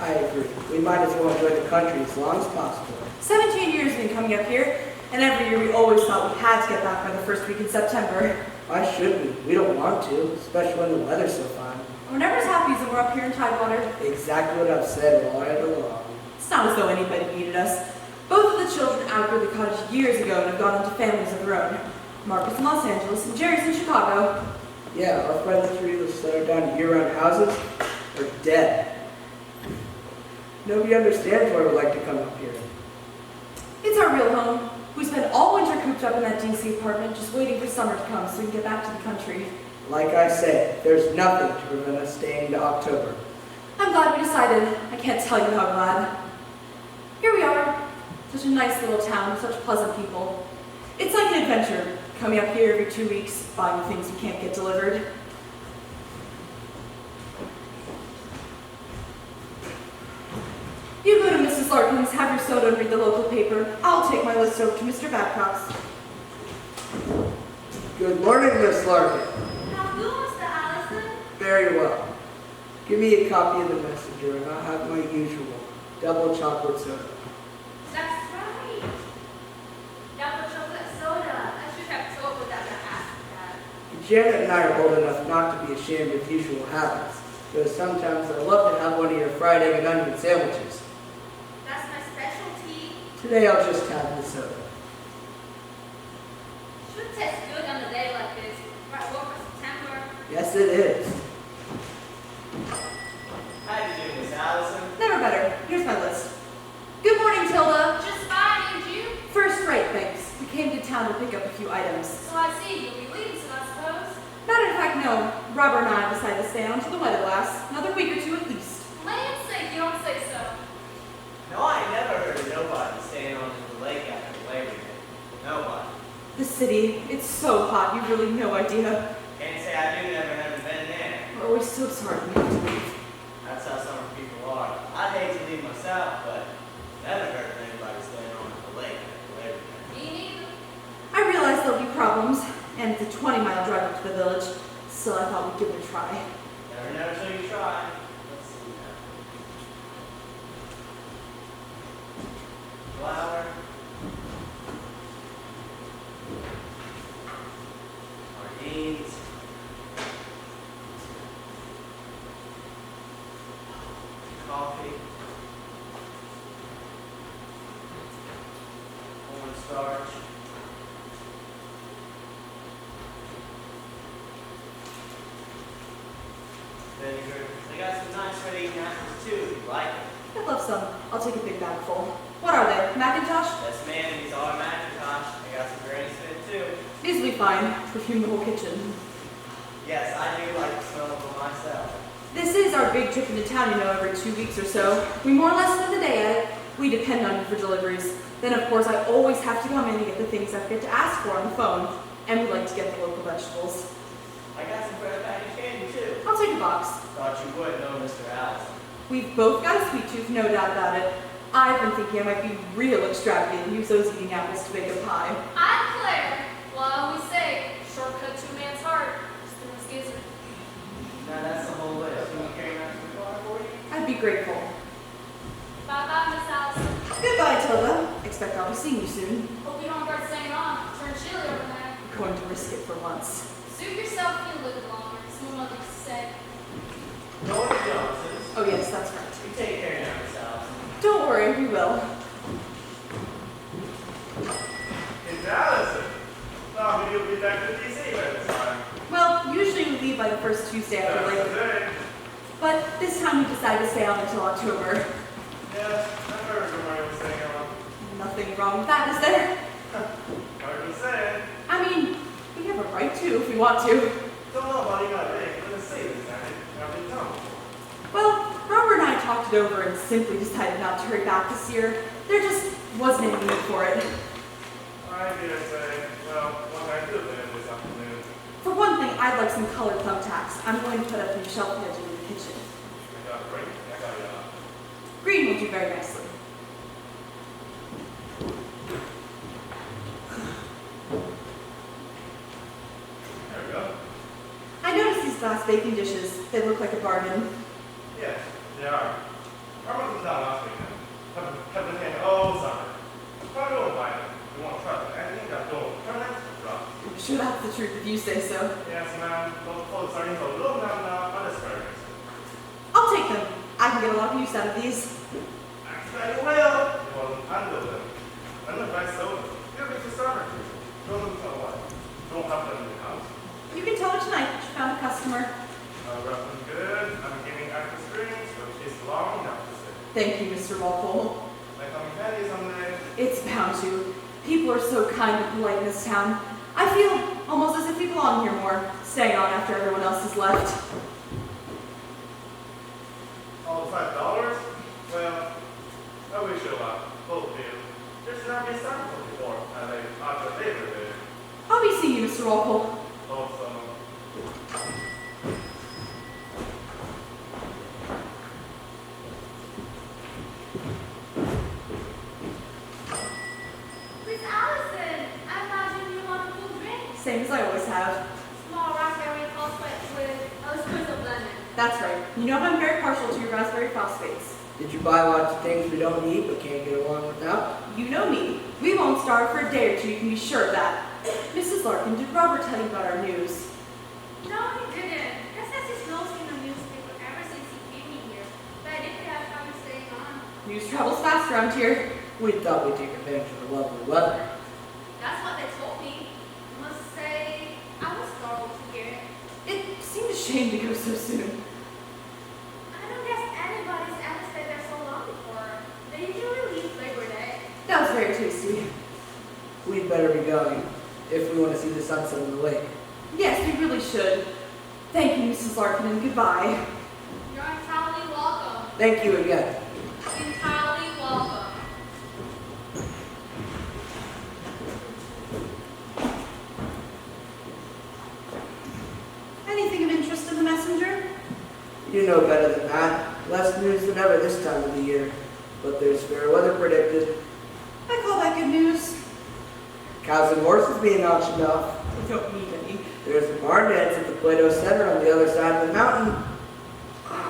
I agree. We might as well enjoy the country as long as possible. 17 years we've been coming up here, and every year we always thought we had to get back by the first week in September. Why should we? We don't want to, especially when the weather's so fine. We're never as happy as when we're up here in Tidewater. Exactly what I've said all right along. It's not as though anybody needed us. Both of the children outgrew the cottage years ago and have gone into families of their own. Marcus in Los Angeles and Jerry's in Chicago. Yeah, our friends three that settled down to year-round houses are dead. Nobody understands why we like to come up here. It's our real home. We spend all winter cooped up in that DC apartment just waiting for summer to come so we can get back to the country. Like I said, there's nothing to prevent us staying to October. I'm glad we decided. I can't tell you how glad. Here we are. Such a nice little town, such pleasant people. It's like an adventure, coming up here every 2 weeks, buying things we can't get delivered. You go to Mrs. Larkin's, have your soda, and read the local paper. I'll take my list over to Mr. Babcock's. Good morning, Miss Larkin. How do, Mr. Allison? Very well. Give me a copy of the Messenger, and I'll have my usual double chocolate soda. That's right. Double chocolate soda. I should have told without asking that. Janet and I are old enough not to be ashamed of usual habits, though sometimes I love to have one of your fried egg and onion sandwiches. That's my specialty. Today I'll just have the soda. Should taste good on a day like this. Right over September. Yes, it is. How you doing, Miss Allison? Never better. Here's my list. Good morning, Tilda. Just fine, and you? First rate, thanks. We came to town to pick up a few items. So I see you'll be leaving soon, I suppose. Matter of fact, no. Robert and I decided to stay on till the weather lasts. Another week or two at least. Land's sake, you don't say so. No, I ain't never heard of nobody staying on the lake after Labor Day. Nobody. The city, it's so hot, you've really no idea. Can't say I do, never have been there. We're always so sorry we have to leave. That's how some people are. I'd hate to leave myself, but never heard of anybody staying on the lake after Labor Day. Me neither. I realize there'll be problems, and it's a 20-mile drive up to the village, so I thought we'd give it a try. Never know till you try. Let's see now. Flour. Sardines. Coffee. Cornstarch. Vinegar. They got some nice ready-eating apples too, if you like it. I'd love some. I'll take a big bag full. What are they? Macintosh? Yes, ma'am, these are Macintosh. I got some Granny Smith too. These will be fine. Perfume the whole kitchen. Yes, I do like the smell of them myself. This is our big trip into town, every 2 weeks or so. We more or less spend the day at it. We depend on you for deliveries. Then, of course, I always have to come in and get the things I forget to ask for on the phone. And we like to get the local vegetables. I got some fresh packaged candy too. I'll take a box. Thought you would know, Mr. Allison. We've both got a sweet tooth, no doubt about it. I've been thinking I might be real extravagant and use those eating apples to bake a pie. I'm Claire. Well, I always say, shortcut to a man's heart. Just a skizzer. Now that's the whole list. Can you carry that to the car for you? I'd be grateful. Bye-bye, Miss Allison. Goodbye, Tilda. Expect I'll be seeing you soon. Hope you don't regret staying on. Turn chilly over there. I'm going to risk it for once. Suit yourself if you live longer. Someone else used to say. Going to Johnson's. Oh yes, that's right. You take care now, Miss Allison. Don't worry, we will. It's Allison. Thought maybe you'll be back to DC by this time. Well, usually we leave by the first Tuesday after That's Labor. today. But this time we decided to stay on until October. Yes, I've heard of my own staying on. Nothing wrong with that, is there? Hard to say. I mean, we have a right to if we want to. Don't know about you got big. Let's see this time. How did it come? Well, Robert and I talked it over and simply decided not to hurry back this year. There just wasn't any need for it. I dare say. Well, what can I do then this afternoon? For one thing, I'd like some colored thumbtacks. I'm going to put up new shelf edging in the kitchen. I got great. I got Green will do very nicely. There we go. I noticed these glass baking dishes. They look like a bargain. Yes, they are. Carmen was down last weekend. Have been paying all summer. Probably won't buy them. We won't trust them. Anything that don't permanent, rough. I'm sure that's the truth if you say so. Yes, ma'am. Those clothes are in a little now, but it's very nice. I'll take them. I can get a lot of use out of these. Actually, you will. You won't handle them. And the best soda. Give it to summer. Show them to what? Don't have them in the house. You can tell her tonight that you found a customer. Rough and good. I'm giving extra strings, which is long enough to sit. Thank you, Mr. Walpole. Like I'm candy someday. It's bound to. People are so kind and polite in this town. I feel almost as if we belong here more, staying on after everyone else has left. All $5? Well, I wish you luck. Both of you. There's not been sample before, and they after Labor Day. I'll be seeing you, Mr. Walpole. Also, Miss Allison, I imagine you want a cool drink. Same as I always have. Small raspberry phosphate with a squeeze of lemon. That's right. You know I'm very partial to your raspberry phosphates. Did you buy lots of things we don't need but can't get along without? You know me. We won't starve for a day or two, you can be sure of that. Mrs. Larkin, did Robert tell you about our news? No, he didn't. He says he's not seen the newspaper ever since he came in here. But I didn't have time to stay on. News travels fast around here. We thought we'd take advantage of the lovely weather. That's what they told me. I must say, I was startled to hear it. It seemed a shame to go so soon. I don't guess anybody's ever stayed there so long before. They usually leave Labor Day. That was very tasty. We'd better be going if we want to see the sunset on the lake. Yes, we really should. Thank you, Mrs. Larkin, and goodbye. You're entirely welcome. Thank you again. Entirely welcome. Anything of interest in the messenger? You know better than that. Less news than ever this time of the year. But there's fair weather predicted. I call that good news. Cows and horses being auctioned off. I don't need any. There's a barn dance at the Plato Center on the other side of the mountain.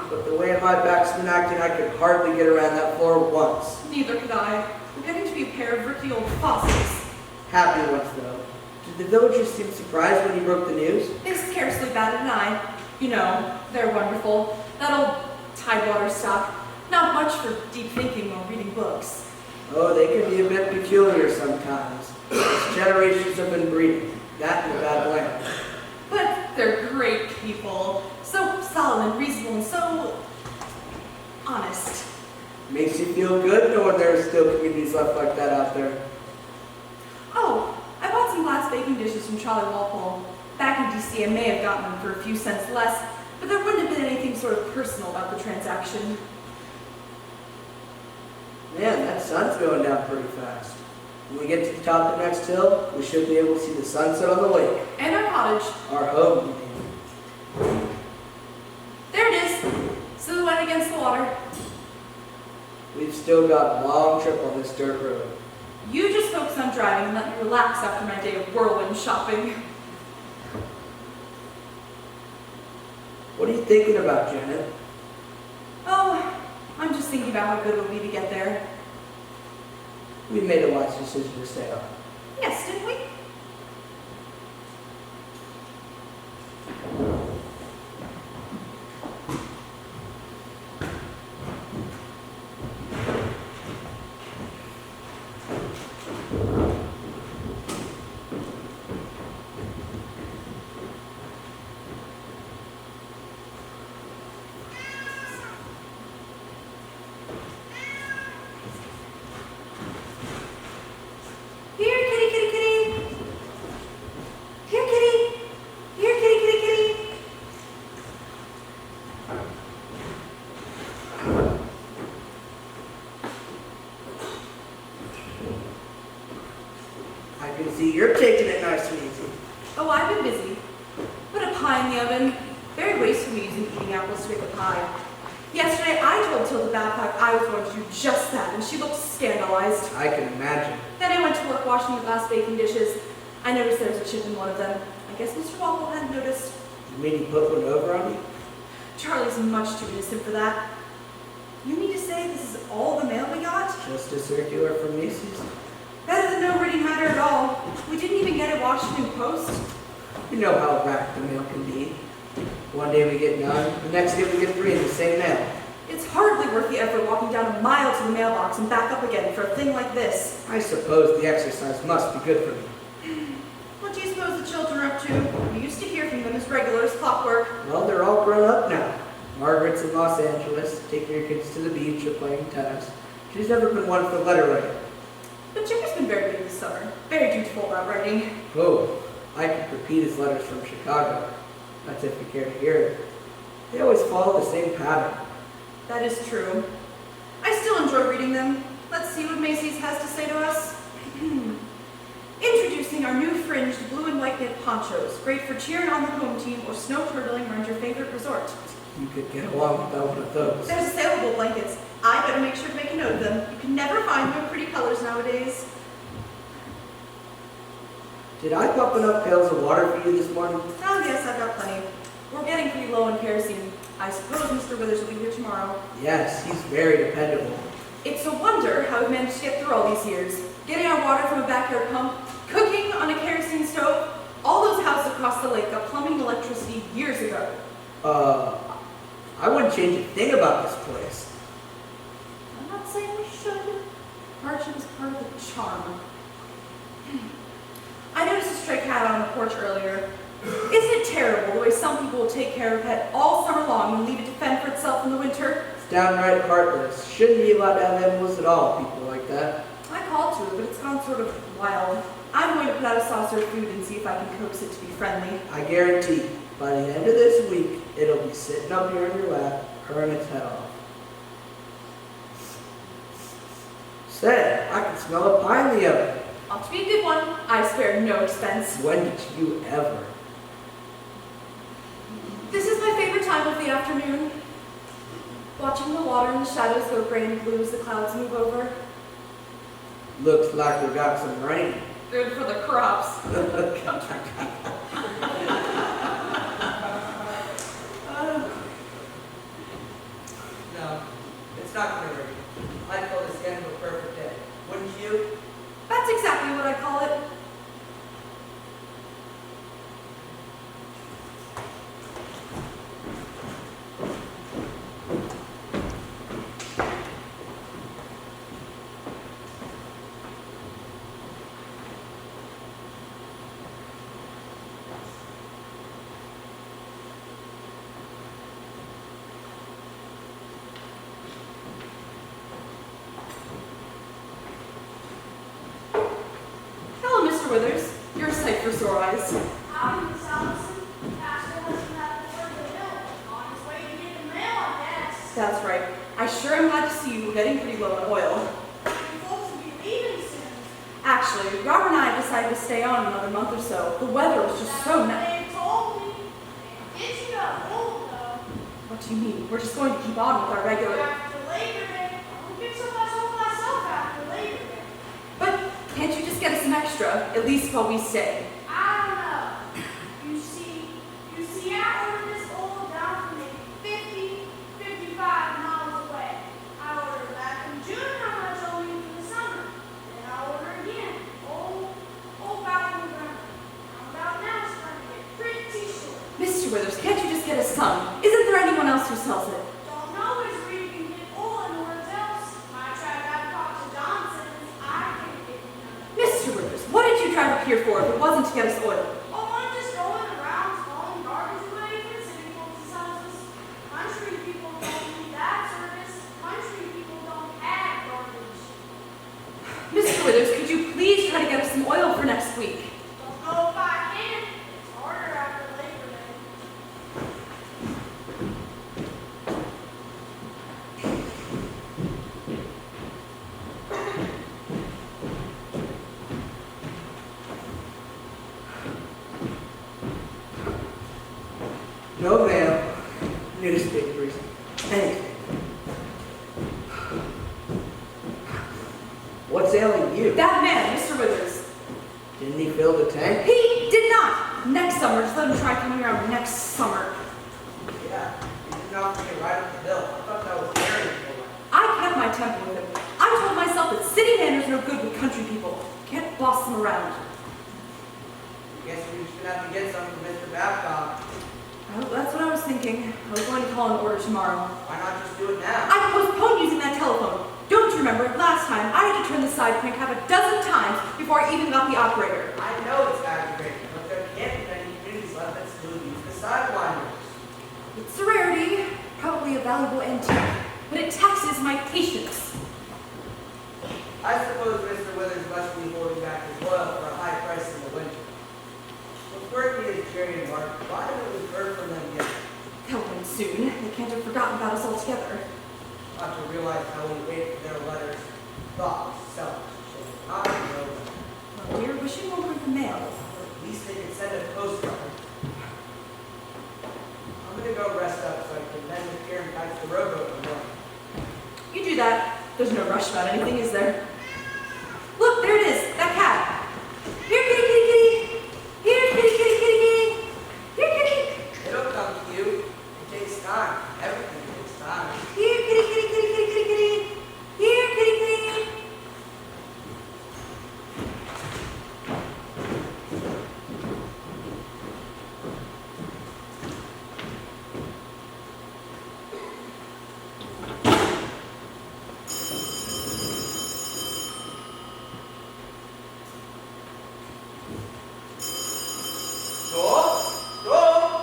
But the way my back's been acting, I could hardly get around that floor once. Neither could I. We're getting to be a pair of rickety old fossils. Happy ones, though. Did the villagers seem surprised when you broke the news? They scarcely batted an eye. You know, they're wonderful. That old Tidewater stock. Not much for deep thinking or reading books. Oh, they can be a bit peculiar sometimes. As generations have been breeding. That in a bad land. But they're great people. So solid and reasonable and so honest. Makes you feel good knowing there's still communities left like that out there. Oh, I bought some glass baking dishes from Charlie Walpole. Back in DC, I may have gotten them for a few cents less, but there wouldn't have been anything sort of personal about the transaction. Man, that sun's going down pretty fast. When we get to the top of the next hill, we should be able to see the sunset on the lake. And our cottage. Our home, you mean. There it is, silhouette against the water. We've still got a long trip on this dirt road. You just focus on driving and let me relax after my day of whirlwind shopping. What are you thinking about, Janet? Oh, I'm just thinking about how good it will be to get there. We made a wise decision to stay on. Yes, didn't we? Here, kitty, kitty, kitty. Here, kitty. Here, kitty, kitty, kitty. I can see you're taking it nice and easy. Oh, I've been busy. Put a pie in the oven. Very wasteful using eating apples to make a pie. Yesterday, I told Tilda Babcock I was going to do just that, and she looked scandalized. I can imagine. Then I went to work washing the glass baking dishes. I noticed there was a chip in one of them. I guess Mr. Walpole hadn't noticed. You mean he put one over on me? Charlie's much too innocent for that. You mean to say this is all the mail we got? Just a circular from Macy's. Better than no reading matter at all. We didn't even get a Washington Post. You know how racked the mail can be. One day we get none, the next day we get 3 in the same mail. It's hardly worth the effort walking down a mile to the mailbox and back up again for a thing like this. I suppose the exercise must be good for me. What do you suppose the children are up to? We used to hear from them as regular as clockwork. Well, they're all grown up now. Margaret's in Los Angeles, taking her kids to the beach or playing tennis. She's never been one for letter writing. But Jim's been very good this summer. Very dutiful about writing. Oh, I could repeat his letters from Chicago. That's if you care to hear it. They always follow the same pattern. That is true. I still enjoy reading them. Let's see what Macy's has to say to us. Introducing our new fringed blue and white knit ponchos, great for cheering on the home team or snow turtling around your favorite resort. You could get along without one of those. There's saleable blankets. I better make sure to make a note of them. You can never find them in pretty colors nowadays. Did I pop enough pails of water for you this morning? Oh yes, I've got plenty. We're getting pretty low on kerosene. I suppose Mr. Withers will be here tomorrow. Yes, he's very dependable. It's a wonder how we've managed to get through all these years. Getting our water from a backyard pump, cooking on a kerosene stove. All those houses across the lake got plumbing and electricity years ago. I wouldn't change a thing about this place. I'm not saying we should. Hardship is part of the charm. I noticed a stray cat on the porch earlier. Isn't it terrible the way some people will take care of a pet all summer long and leave it to fend for itself in the winter? It's downright heartless. Shouldn't be allowed to have animals at all, people like that. I called to it, but it's gone sort of wild. I'm going to put out a saucer of food and see if I can coax it to be friendly. I guarantee, by the end of this week, it'll be sitting up here in your lap, purring its head off. Say, I can smell a pie in the oven. Ought to be a good one. I spare no expense. When did you ever? This is my favorite time of the afternoon. Watching the water and the shadows go gray and blue as the clouds move over. Looks like we got some rain. Good for the crops. No, it's not going to rain. I'd call this the end of a perfect day. Wouldn't you? That's exactly what I call it. Withers, you're a sight for sore eyes. Howdy, Miss Allison. Pastor hasn't had the word of the hill. On his way to get the mail, I guess. That's right. I sure am glad to see you. We're getting pretty low on oil. You folks will be leaving soon. Actually, Robert and I decided to stay on another month or so. The weather was just so nice. They told me. Get you got old, though. What do you mean? We're just going to keep on with our regular... After Labor Day. I'll get so much home myself after Labor Day. But can't you just get us some extra, at least while we stay? I don't know. You see, I ordered this oil down from maybe 50, 55 miles away. I ordered back in June how much I'll need for the summer. Then I order again. Back in November. About now it's starting to get pretty short. Mr. Withers, can't you just get us some? Isn't there anyone else who sells it? Don't know where you can get oil and where else. I tried to talk to Johnson's. I can't get none. Mr. Withers, what did you drive up here for if it wasn't to get us oil? Oh, I'm just going around hauling garbage away from city folks' houses. Country people don't need that service. Country people don't have garbage. Mr. Withers, could you please try to get us some oil for next week? Don't know if I can. It's harder after Labor Day. No, ma'am. Newspapers. Anything. What's ailing you? That man, Mr. Withers. Didn't he fill the tank? He did not. Next summer, just let him try coming around next summer. Yeah, he did not get right up the hill. I thought that was very important. around. Guess we're just gonna have to get some from Mr. Babcock. Oh, that's what I was thinking. I was going to call an order tomorrow. Why not just do it now? I postponed using that telephone. Don't you remember? Last time, I had to turn the side crank half a dozen times before I even got the operator. I know it's aggravating, but there can't be many communities left that still use the sidewinders. It's a rarity, probably a valuable antique, but it taxes my patience. I suppose Mr. Withers must be holding back his oil for a high price in the winter. What's working is Jerry and Mark. Why haven't we heard from them yet? They'll win soon. They can't have forgotten about us altogether. Not to realize how we wait for their letters, thoughts, selfish, children. Not to know them. Well, dear, wishing won't bring the mail. At least they can send a postcard. I'm gonna go rest up so I can mend the pier and back to the rowboat in the morning. You do that. There's no rush about anything, is there? Look, there it is. That cat. Here, kitty, kitty, kitty. Here, kitty, kitty, kitty, kitty. Here, kitty. It'll come to you. It takes time. Everything takes time. Here, kitty, kitty, kitty, kitty, kitty, kitty. Here, kitty, kitty.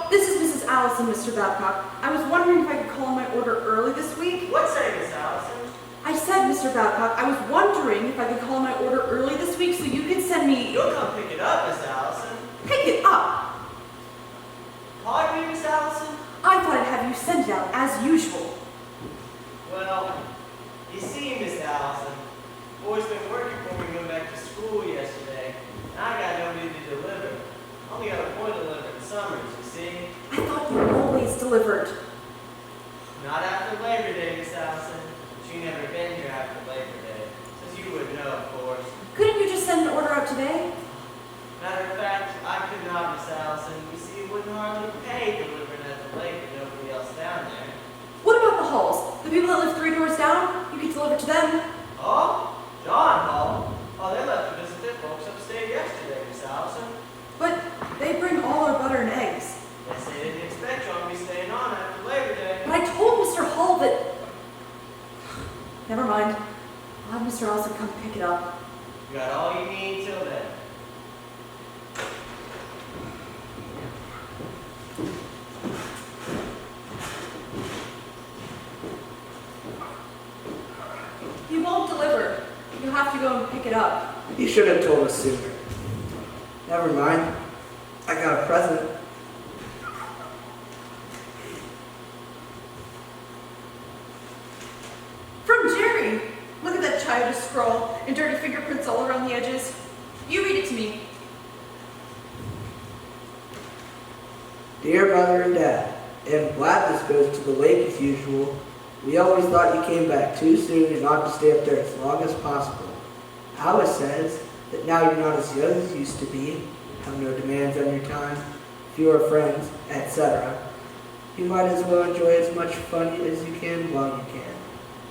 This is Mrs. Allison, Mr. Babcock. I was wondering if I could call my order early this week. What's that, Miss Allison? I said, Mr. Babcock, I was wondering if I could call my order early this week so you could send me... You'll come pick it up, Miss Allison. Pick it up. Pardon me, Miss Allison? I thought I'd have you send it out as usual. Well, you see, Miss Allison, boy's been working for me going back to school yesterday, and I got nobody to deliver. Only got a boy to deliver in summers, you see. I thought you always delivered. Not after Labor Day, Miss Allison. But you never been here after Labor Day, so you would know, of course. Couldn't you just send an order out today? Matter of fact, I could not, Miss Allison. You see, it wouldn't hardly pay delivering at the lake with nobody else down there. What about the Halls? The people that live 3 doors down? You could deliver to them. Oh, John Hall. Oh, they left to visit their folks upstate yesterday, Miss Allison. But they bring all our butter and eggs. Yes, they didn't expect you to be staying on after Labor Day. But I told Mr. Hall that... Never mind. I'll have Mr. Allison come pick it up. You got all you need till then. He won't deliver. You'll have to go and pick it up. You should have told us sooner. Never mind. I got a present. From Jerry. Look at that childish scroll and dirty fingerprints all around the edges. You read it to me. Dear Mother and Dad, am glad this goes to the lake as usual. We always thought you came back too soon and ought to stay up there as long as possible. Alice says that now you're not as young as you used to be, have no demands on your time, fewer friends, etc. You might as well enjoy as much fun as you can while you can.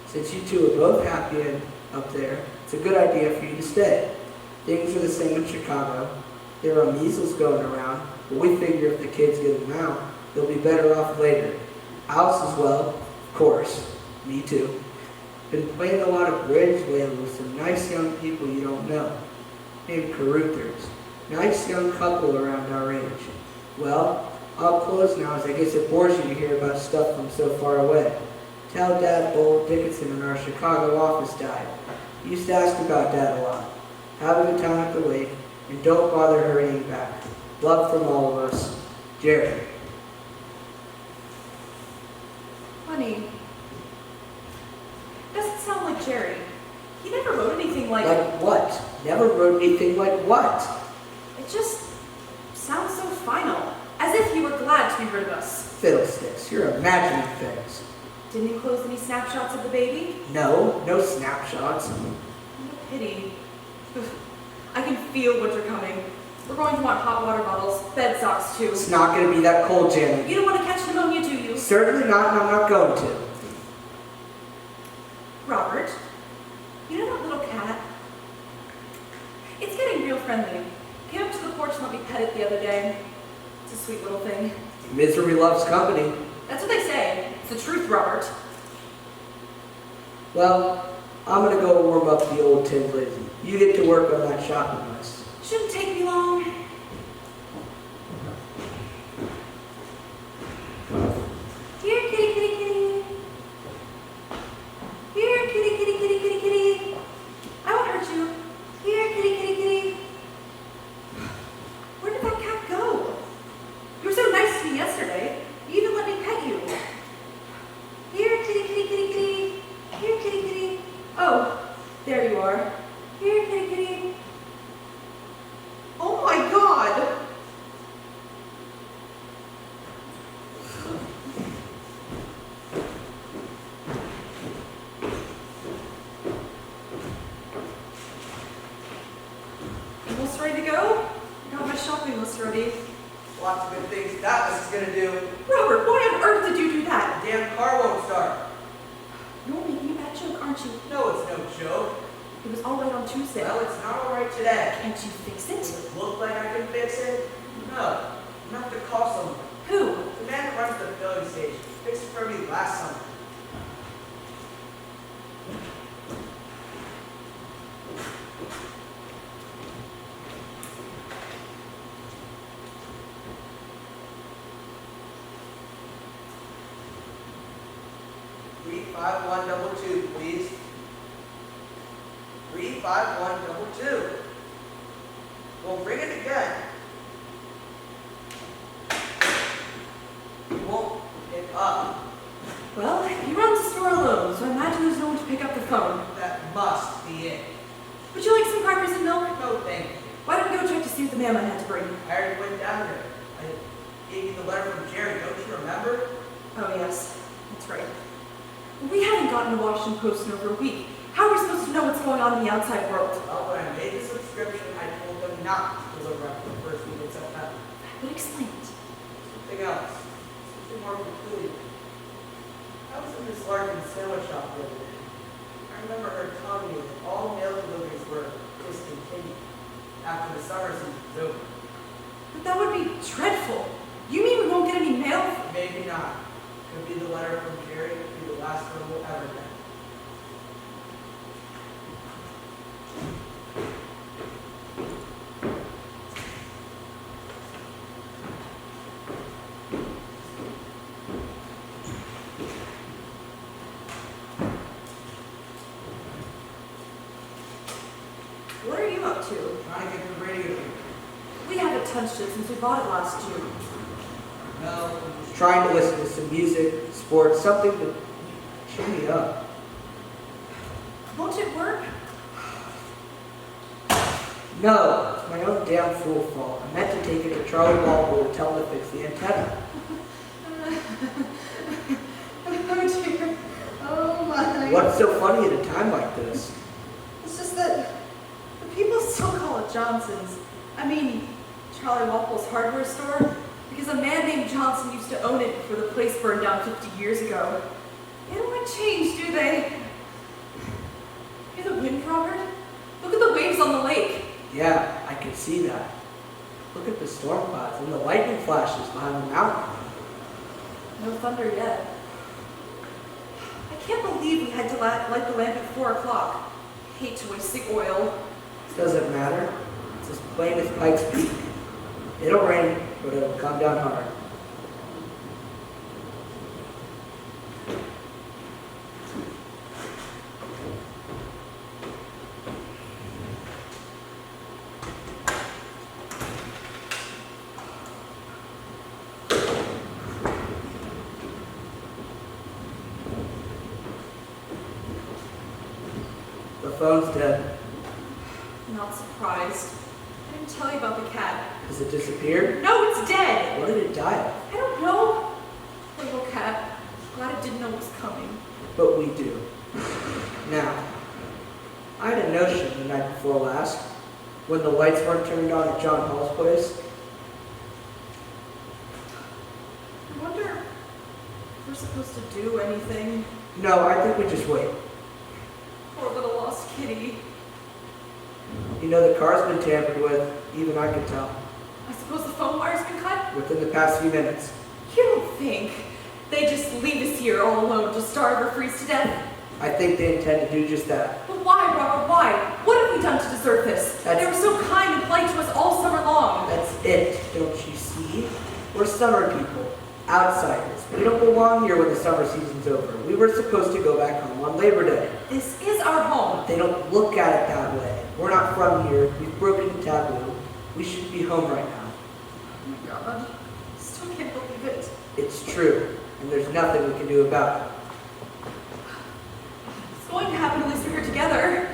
Since you two are both happy and up there, it's a good idea for you to stay. Things are the same in Chicago. There are measles going around, but we figure if the kids get them out, they'll be better off later. Alice as well, of course. Me too. Been playing a lot of bridge lately with some nice young people you don't know, named Caruthers. Nice young couple around our age. Well, I'll close now as I guess it bores you to hear about stuff from so far away. Tell Dad old Dickinson in our Chicago office died. He used to ask about Dad a lot. Have a good time at the lake, and don't bother hurrying back. Love from all of us, Jerry. Honey, doesn't sound like Jerry. He never wrote anything like... Like what? Never wrote anything like what? It just sounds so final. As if he were glad to be rid of us. Fiddlesticks, you're imagining things. Didn't he close any snapshots of the baby? No, no snapshots. What a pity. I can feel winter coming. We're going to want hot water bottles, bed socks too. It's not going to be that cold, Janet. You don't want to catch pneumonia, do you? Certainly not, and I'm not going to. Robert, you know that little cat? It's getting real friendly. Sweet little thing. Misery loves company. That's what they say. It's the truth, Robert. Well, I'm gonna go warm up the old tin lizzie. You get to work on that shopping list. Shouldn't take me long. Here, kitty, kitty, kitty. Here, kitty, kitty, kitty, kitty, kitty. I won't hurt you. Here, kitty, kitty, kitty. Where did that cat go? You were so nice to me yesterday. You even let me pet you. Here, kitty, kitty, kitty, kitty. Here, kitty, kitty. Oh, there you are. Here, kitty, kitty. Oh my God! Almost ready to go? I got my shopping list ready. Lots of good things that list is gonna do. Robert, why on earth did you do that? The damn car won't start. You're making a bad joke, aren't you? No, it's no joke. It was all right on Tuesday. Well, it's not all right today. Can't you fix Does it? it look like I can fix it? No. I'm gonna have to call someone. Who? The man that runs the filling station fixed it for me last summer. Three, 5, 1, double 2, please. 3, 5, 1, double 2. Well, bring it again. You won't pick up. Well, he runs the store alone, so I imagine there's no one to pick up the phone. That must be it. Would you like some crackers and milk? No, thank you. Why don't we go check to see what the mailman had to bring? I already went down there. I gave you the letter from Jerry, don't you remember? Oh, yes. That's right. We haven't gotten a Washington Post in over a week. How are we supposed to know what's going on in the outside world? Well, when I made the subscription, I told them not to deliver after the first week in September. But explain it. Something else. Something more peculiar. I was in Miss Larkin's sandwich shop the other day. I remember her telling me that all mail deliveries were discontinued after the summer season was over. But that would be dreadful. You mean we won't get any mail? Maybe not. Could be the letter from Jerry, could be the last one we'll ever get. What are you up to? Trying to get the radio. We haven't touched it since we bought it last June. No, Trying to listen to some music, sports, something to cheer me up. Won't it work? No, it's my own damn fool fault. I meant to take it to Charlie Walpole to tell him to fix the antenna. Oh dear. Oh my. What's so funny at a time like this? It's just that the people still call it Johnson's. I mean, Charlie Walpole's hardware store, because a man named Johnson used to own it before the place burned down 50 years ago. They don't want change, do they? Hear the wind, Robert? Look at the waves on the lake. Yeah, I can see that. Look at the storm clouds and the lightning flashes behind the mountain. No thunder yet. I can't believe we had to light the lamp at 4 o'clock. Hate to waste the oil. Doesn't matter. It's as plain as Pike's Peak. It'll rain, but it'll come down hard. The phone's dead. Not surprised. I didn't tell you about the cat. Has it disappeared? No, it's dead! What did it die of? I don't know. Poor little cat. Glad it didn't know what was coming. But we do. Now, I had a notion the night before last, when the lights weren't turned on at John Hall's place. I wonder if we're supposed to do anything. No, I think we just wait. Poor little lost kitty. You know, the car's been tampered with, even I could tell. I suppose the phone wire's been cut? Within the past few minutes. You don't think they just leave us here all alone to starve or freeze to death? I think they intend to do just that. But why, Robert, why? What have we done to deserve this? That's- They were so kind and polite to us all summer long. That's it, don't you see? We're summer people, outsiders. We don't belong here when the summer season's over. We were supposed to go back home on Labor Day. This is our home. They don't look at it that way. We're not from here. We've broken the taboo. We should be home right now. Oh my God. Still can't believe it. It's true, and there's nothing we can do about it. It's going to happen at least we're here together.